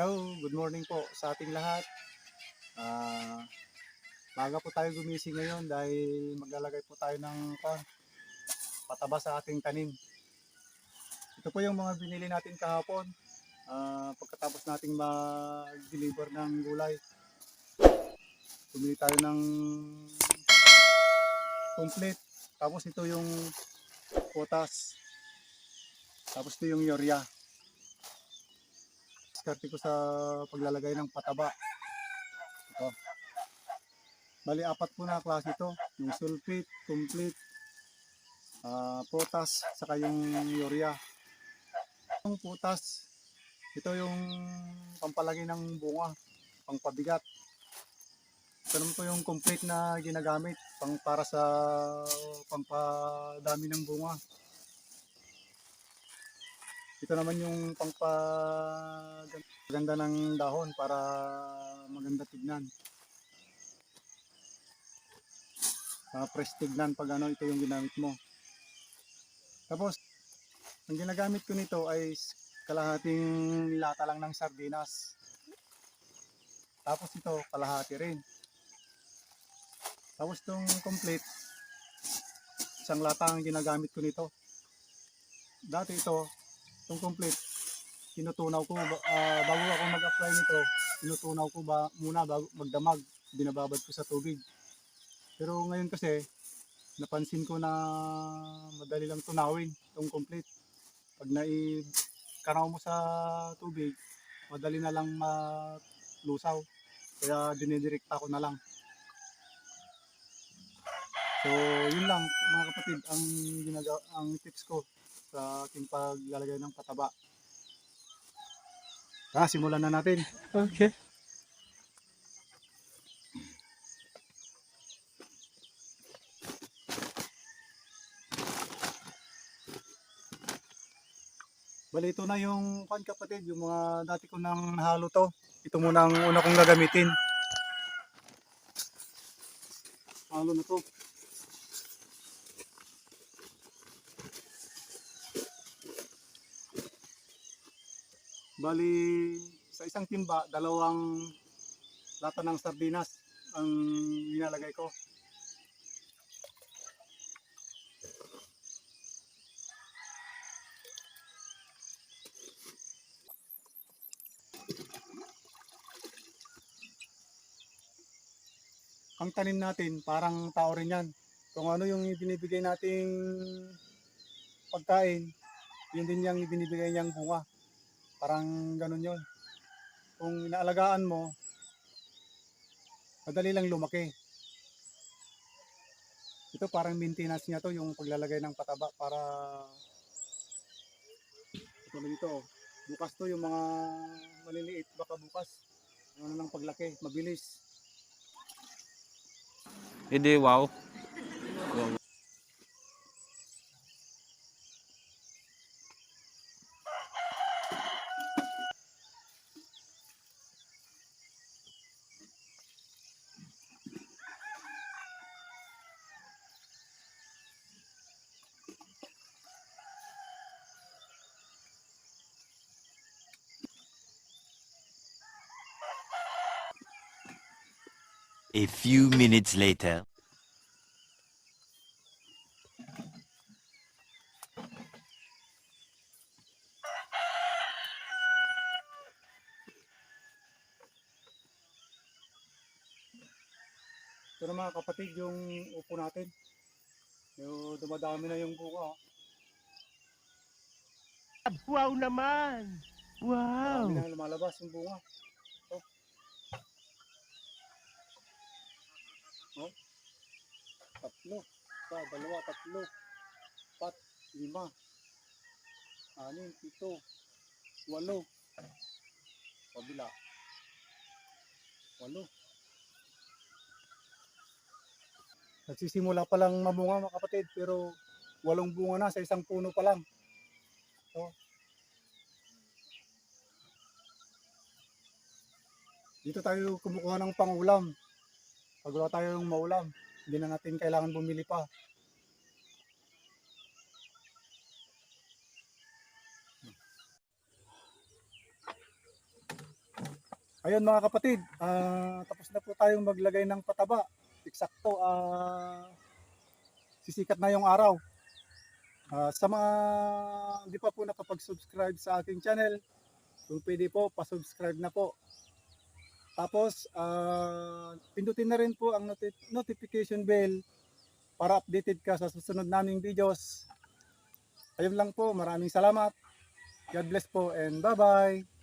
Hello, good morning po sa ating lahat. Ah, Maaga po tayo gumising ngayon dahil maglalagay po tayo ng pataba sa ating tanim. Ito po yung mga binili natin kahapon. Pagkatapos nating mag-deliver ng gulay, bumili tayo ng complete. Tapos ito yung potas. Tapos ito yung urea. Diskarte ko sa paglalagay ng pataba. Ito. Bali, apat po na klase ito. Yung sulfate, complete, potas, saka yung urea. Yung potas, ito yung pampalagi ng bunga, pangpabigat. Ito naman po yung complete na ginagamit para sa pangpadami ng bunga. Ito naman yung pangpaganda ng dahon para maganda tignan. Fresh tignan pag ito yung ginamit mo. Tapos, ang ginagamit ko nito ay kalahating lata lang ng sardinas. Tapos ito, kalahati rin. Tapos itong complete, isang lata ang ginagamit ko nito. Dati itong complete, tinutunaw ko, bago ako mag-apply nito, tinutunaw ko muna bago magdamag, binababad ko sa tubig. Pero ngayon kasi, napansin ko na madali lang tunawin itong complete. Pag naikanaw mo sa tubig, madali na lang malusaw. Kaya dinidirekta ko na lang. So, yun lang mga kapatid ang tips ko sa aking paglalagay ng pataba. Simulan na natin. Okay. Bali, ito na yung kapatid, yung mga dati ko nang nahalo to. Ito muna ang una kong gagamitin. Halo na to. Bali, sa isang timba, dalawang lata ng sardinas ang nilalagay ko. Ang tanim natin, parang tao rin yan. Kung ano yung binibigay nating pagkain, yun din yung binibigay niyang bunga. Parang ganun yun. Kung inaalagaan mo, madali lang lumaki. Ito parang maintenance niya to, yung paglalagay ng pataba para ito dito. Bukas to yung mga maliliit, baka bukas ano lang paglaki, mabilis. Hindi, wow. A few minutes later. Ito na mga kapatid yung upo natin. Yung dumadami na yung bunga. Wow naman! Marami Wow! na lumalabas yung bunga. Ito. Oh, tatlo. Isa, dalawa, tatlo. 4, 5, 6, 7, 8. Kabila. 8. Nagsisimula pa lang mamunga mga kapatid, pero 8 bunga na sa isang puno pa lang. So, dito tayo kumukuha ng pangulam. Pag wala tayong maulam, hindi na natin kailangan bumili pa. Ayun mga kapatid, tapos na po tayong maglagay ng pataba. Eksakto, sisikat na yung araw. Sa mga hindi pa po nakapag-subscribe sa aking channel, kung pwede po, pa-subscribe na po. Tapos, pindutin na rin po ang notification bell para updated ka sa susunod naming videos. Ayun lang po, maraming salamat. God bless po and bye-bye.